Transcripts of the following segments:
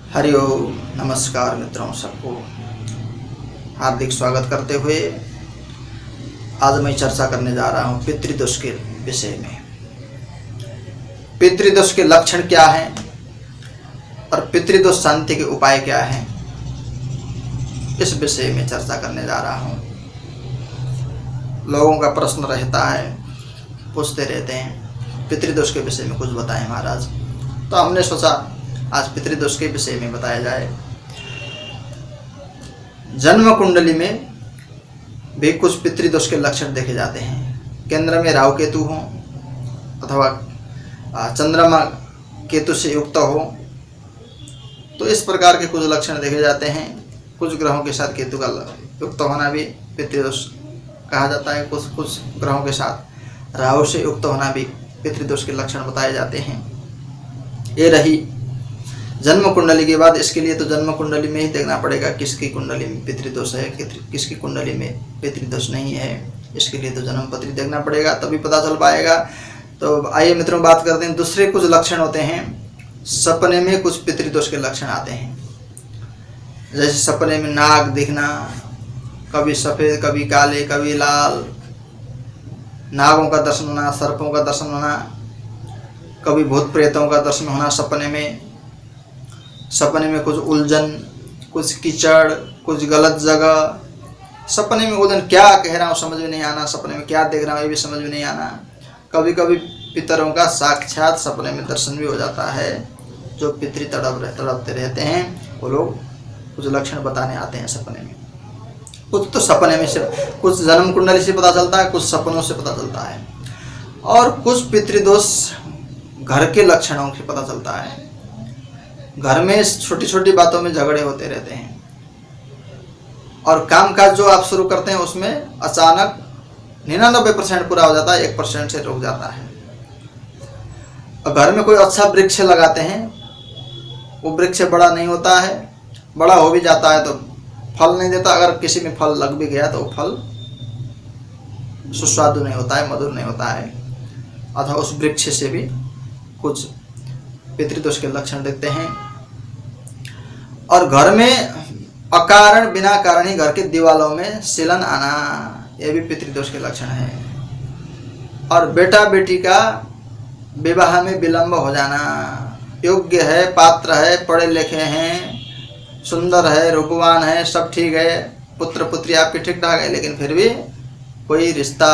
हरिओम। नमस्कार मित्रों, सबको हार्दिक स्वागत करते हुए आज मैं चर्चा करने जा रहा हूँ पितृदोष के विषय में। पितृदोष के लक्षण क्या हैं और पितृदोष शांति के उपाय क्या हैं, इस विषय में चर्चा करने जा रहा हूँ। लोगों का प्रश्न रहता है, पूछते रहते हैं पितृदोष के विषय में कुछ बताएं महाराज। तो हमने सोचा आज पितृदोष के विषय में बताया जाए। जन्म कुंडली में भी कुछ पितृदोष के लक्षण देखे जाते हैं। केंद्र में राहु केतु हो अथवा चंद्रमा केतु से युक्त हो तो इस प्रकार के कुछ लक्षण देखे जाते हैं। कुछ ग्रहों के साथ केतु का युक्त होना भी पितृदोष कहा जाता है। कुछ ग्रहों के साथ राहु से युक्त होना भी पितृदोष के लक्षण बताए जाते हैं। ये रही जन्म कुंडली की बात। इसके लिए तो जन्म कुंडली में ही देखना पड़ेगा किसकी कुंडली में पितृदोष है, किसकी कुंडली में पितृदोष नहीं है। इसके लिए तो जन्म पत्री देखना पड़ेगा, तभी पता चल पाएगा। तो आइए मित्रों बात करते हैं। दूसरे कुछ लक्षण होते हैं, सपने में कुछ पितृदोष के लक्षण आते हैं। जैसे सपने में नाग दिखना, कभी सफ़ेद कभी काले कभी लाल, नागों का दर्शन होना, सर्पों का दर्शन होना, कभी भूत प्रेतों का दर्शन होना सपने में कुछ उलझन, कुछ कीचड़, कुछ गलत जगह। सपने में उलझन, क्या कह रहा हूँ समझ में नहीं आना, सपने में क्या देख रहा हूँ ये भी समझ में नहीं आना। कभी कभी पितरों का साक्षात सपने में दर्शन भी हो जाता है। जो पितृ तड़पते रहते हैं वो लोग कुछ लक्षण बताने आते हैं सपने में। कुछ तो सपने में से, कुछ जन्म कुंडली से पता चलता है, कुछ सपनों से पता चलता है, और कुछ पितृदोष घर के लक्षणों से पता चलता है। घर में छोटी छोटी बातों में झगड़े होते रहते हैं और कामकाज जो आप शुरू करते हैं उसमें अचानक 99% पूरा हो जाता है, 1% से रुक जाता है। और घर में कोई अच्छा वृक्ष लगाते हैं, वो वृक्ष बड़ा नहीं होता है, बड़ा हो भी जाता है तो फल नहीं देता। अगर किसी में फल लग भी गया तो वो फल सुस्वादु नहीं होता है, मधुर नहीं होता है। अथवा उस वृक्ष से भी कुछ पितृदोष के लक्षण दिखते हैं। और घर में अकारण बिना कारण ही घर के दीवालों में सिलन आना, यह भी पितृदोष के लक्षण है। और बेटा बेटी का विवाह में विलंब हो जाना, योग्य है, पात्र है, पढ़े लिखे हैं, सुंदर है, रूपवान है, सब ठीक है, पुत्र पुत्री आपके ठीक ठाक है, लेकिन फिर भी कोई रिश्ता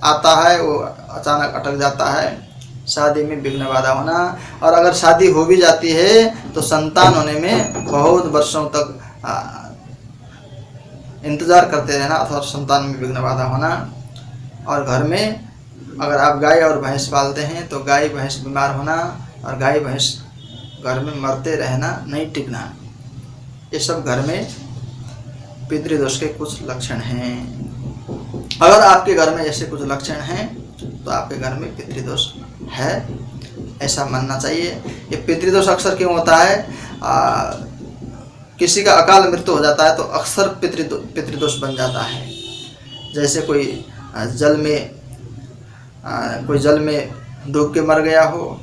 आता है वो अचानक अटक जाता है। शादी में विघ्न बाधा होना, और अगर शादी हो भी जाती है तो संतान होने में बहुत वर्षों तक इंतजार करते रहना अथवा संतान में विघ्न बाधा होना। और घर में अगर आप गाय और भैंस पालते हैं तो गाय भैंस बीमार होना और गाय भैंस घर में मरते रहना, नहीं टिकना, ये सब घर में पितृदोष के कुछ लक्षण हैं। अगर आपके घर में ऐसे कुछ लक्षण हैं तो आपके घर में पितृदोष है, ऐसा मानना चाहिए। ये पितृदोष अक्सर क्यों होता है, किसी का अकाल मृत्यु हो जाता है तो अक्सर पितृदोष बन जाता है। जैसे कोई जल में डूब के मर गया हो,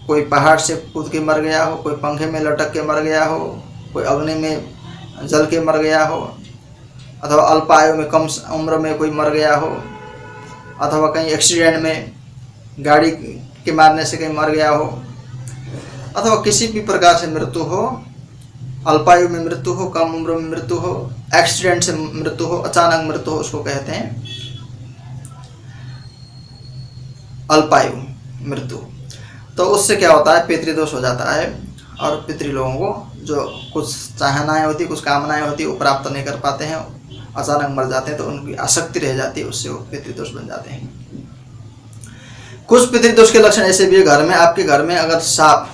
कोई पहाड़ से कूद के मर गया हो, कोई पंखे में लटक के मर गया हो, कोई अग्नि में जल के मर गया हो, अथवा अल्पायु में कम उम्र में कोई मर गया हो, अथवा कहीं एक्सीडेंट में गाड़ी के मारने से कहीं मर गया हो, अथवा किसी भी प्रकार से मृत्यु हो, अल्पायु में मृत्यु हो, कम उम्र में मृत्यु हो, एक्सीडेंट से मृत्यु हो, अचानक मृत्यु हो, उसको कहते हैं अल्पायु मृत्यु। तो उससे क्या होता है, पितृदोष हो जाता है और पितृ लोगों को जो कुछ चाहनाएं होती, कुछ कामनाएं होती, वो प्राप्त नहीं कर पाते हैं, अचानक मर जाते हैं, तो उनकी आसक्ति रह जाती है, उससे वो पितृदोष बन जाते हैं। कुछ पितृदोष के लक्षण ऐसे भी है, घर में, आपके घर में अगर सांप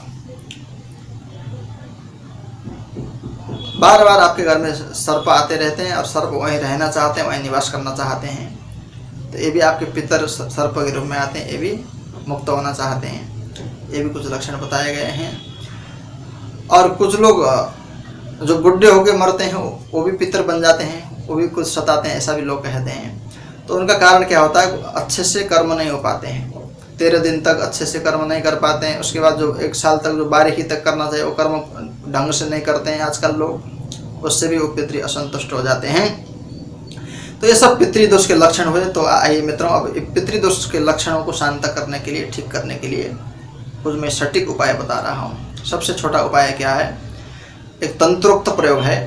बार बार आपके घर में सर्प आते रहते हैं और सर्प वहीं रहना चाहते हैं, वहीं निवास करना चाहते हैं, तो ये भी आपके पितर सर्प के रूप में आते हैं, ये भी मुक्त होना चाहते हैं। ये भी कुछ लक्षण बताए गए हैं। और कुछ लोग जो बुढ़े होकर मरते हैं वो भी पितर बन जाते हैं, वो भी कुछ सताते हैं, ऐसा भी लोग कहते हैं। तो उनका कारण क्या होता है, अच्छे से कर्म नहीं हो पाते हैं, 13 दिन तक अच्छे से कर्म नहीं कर पाते हैं। उसके बाद जो 1 साल तक जो बारीकी तक करना चाहिए वो कर्म ढंग से नहीं करते हैं आजकल लोग, उससे भी वो पितृ असंतुष्ट हो जाते हैं। तो ये सब पितृदोष के लक्षण हुए। तो आइए मित्रों, अब पितृदोष के लक्षणों को शांत करने के लिए, ठीक करने के लिए कुछ मैं सटीक उपाय बता रहा हूँ। सबसे छोटा उपाय क्या है, एक तंत्रोक्त प्रयोग है।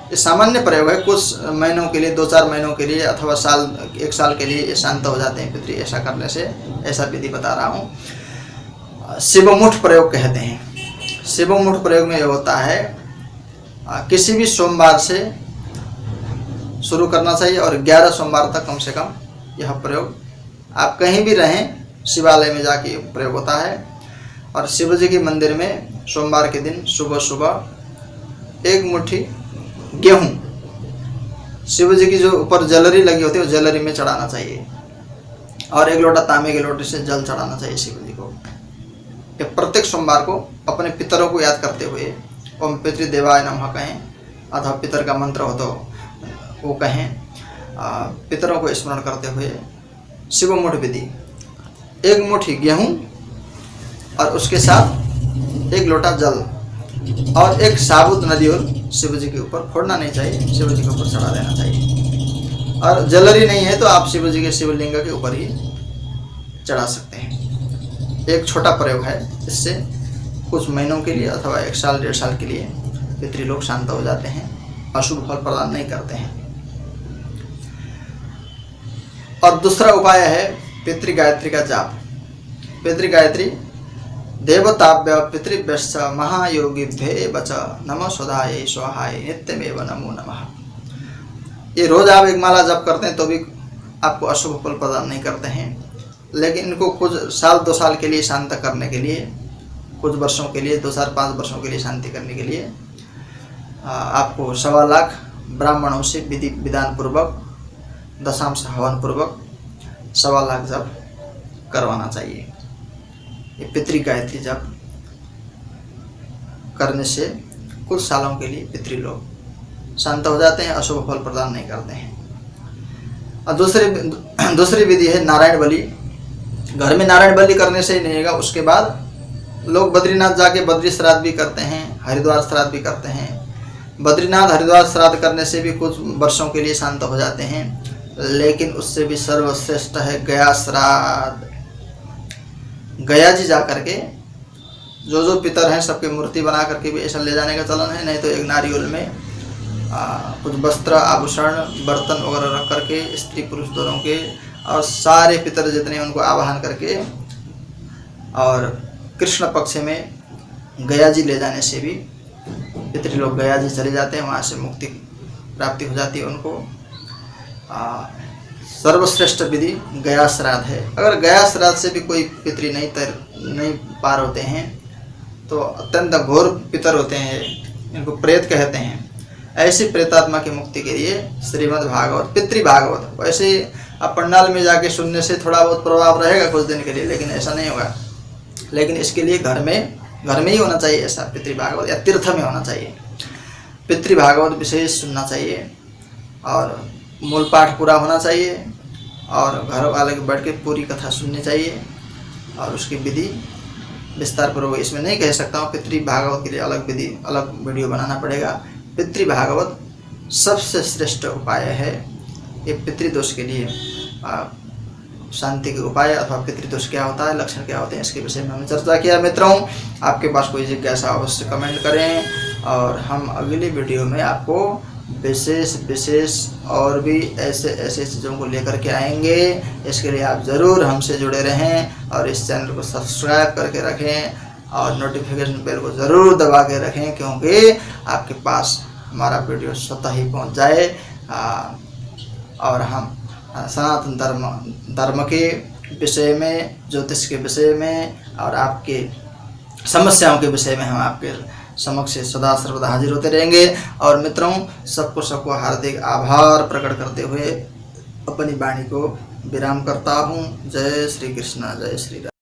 ये सामान्य प्रयोग है, कुछ महीनों के लिए, 2-4 महीनों के लिए अथवा साल, 1 साल के लिए ये शांत हो जाते हैं पितृ ऐसा करने से। ऐसा विधि बता रहा हूँ। शिवमुठ प्रयोग कहते हैं। शिवमुठ प्रयोग में ये होता है, किसी भी सोमवार से शुरू करना चाहिए और 11 सोमवार तक कम से कम यह प्रयोग, आप कहीं भी रहें, शिवालय में जाके प्रयोग होता है। और शिव जी के मंदिर में सोमवार के दिन सुबह सुबह 1 मुट्ठी गेहूँ, शिव जी की जो ऊपर जलरी लगी होती है, वो जलरी में चढ़ाना चाहिए और 1 लोटा तांबे के लोटे से जल चढ़ाना चाहिए शिव जी को। ये प्रत्येक सोमवार को अपने पितरों को याद करते हुए ओम पितृदेवाय नमः कहें, अथवा पितर का मंत्र हो तो वो कहें, पितरों को स्मरण करते हुए शिवमुठ विधि, 1 मुट्ठी गेहूँ और उसके साथ 1 लोटा जल और 1 साबुत नारियल शिव जी के ऊपर फोड़ना नहीं चाहिए, शिव जी के ऊपर चढ़ा देना चाहिए। और जलरी नहीं है तो आप शिव जी के शिवलिंग के ऊपर ही चढ़ा सकते हैं। एक छोटा प्रयोग है, इससे कुछ महीनों के लिए अथवा 1 साल 1.5 साल के लिए पितृ लोग शांत हो जाते हैं, अशुभ फल प्रदान नहीं करते हैं। और दूसरा उपाय है पितृ गायत्री का जाप। पितृ गायत्री देवताभ्य पितृभ्यश्च महायोगिभ्ये वच नमः स्वधाय स्वाहाय नित्यमेव नमो नमः। ये रोज आप 1 माला जप करते हैं तो भी आपको अशुभ फल प्रदान नहीं करते हैं, लेकिन इनको कुछ साल 2 साल के लिए शांत करने के लिए, कुछ वर्षों के लिए, 2-5 वर्षों के लिए शांति करने के लिए आपको 1.25 लाख ब्राह्मणों से विधि विधान पूर्वक, दशांश हवन पूर्वक 1.25 लाख जप करवाना चाहिए। ये पितृ गायत्री जप करने से कुछ सालों के लिए पितृ लोग शांत हो जाते हैं, अशुभ फल प्रदान नहीं करते हैं। और दूसरी विधि है नारायण बलि। घर में नारायण बलि करने से ही नहीं होगा, उसके बाद लोग बद्रीनाथ जाके बद्री श्राद्ध भी करते हैं, हरिद्वार श्राद्ध भी करते हैं। बद्रीनाथ हरिद्वार श्राद्ध करने से भी कुछ वर्षों के लिए शांत हो जाते हैं, लेकिन उससे भी सर्वश्रेष्ठ है गया श्राद्ध। गया जी जा करके जो पितर हैं सबके मूर्ति बना करके भी ऐसा ले जाने का चलन है, नहीं तो 1 नारियल में कुछ वस्त्र, आभूषण, बर्तन वगैरह रख करके स्त्री पुरुष दोनों के और सारे पितर जितने उनको आवाहन करके और कृष्ण पक्ष में गया जी ले जाने से भी पितृ लोग गया जी चले जाते हैं, वहाँ से मुक्ति प्राप्ति हो जाती है उनको। सर्वश्रेष्ठ विधि गया श्राद्ध है। अगर गया श्राद्ध से भी कोई पितृ नहीं पार होते हैं तो अत्यंत घोर पितर होते हैं, इनको प्रेत कहते हैं। ऐसी प्रेतात्मा की मुक्ति के लिए श्रीमद् भागवत, पितृ भागवत, वैसे आप पंडाल में जाके सुनने से थोड़ा बहुत प्रभाव रहेगा कुछ दिन के लिए, लेकिन ऐसा नहीं होगा। लेकिन इसके लिए घर में ही होना चाहिए ऐसा पितृ भागवत, या तीर्थ में होना चाहिए। पितृ भागवत विशेष सुनना चाहिए और मूल पाठ पूरा होना चाहिए और घर वाले के बैठ के पूरी कथा सुननी चाहिए और उसकी विधि विस्तार पूर्वक। इसमें नहीं कह सकता हूँ, पितृ भागवत के लिए अलग विधि, अलग वीडियो बनाना पड़ेगा। पितृ भागवत सबसे श्रेष्ठ उपाय है। ये पितृदोष के लिए शांति के उपाय अथवा पितृदोष क्या होता है, लक्षण क्या होते हैं, इसके विषय में हमने चर्चा किया। मित्रों, आपके पास कोई जिज्ञासा अवश्य कमेंट करें और हम अगली वीडियो में आपको विशेष और भी ऐसे चीज़ों को लेकर के आएंगे। इसके लिए आप ज़रूर हमसे जुड़े रहें और इस चैनल को सब्सक्राइब करके रखें और नोटिफिकेशन बेल को ज़रूर दबा के रखें, क्योंकि आपके पास हमारा वीडियो स्वतः ही पहुंच जाए और हम सनातन धर्म के विषय में, ज्योतिष के विषय में और आपके समस्याओं के विषय में हम आपके समक्ष सदा सर्वदा हाजिर होते रहेंगे। और मित्रों, सबको हार्दिक आभार प्रकट करते हुए अपनी वाणी को विराम करता हूँ। जय श्री कृष्ण, जय श्री राम।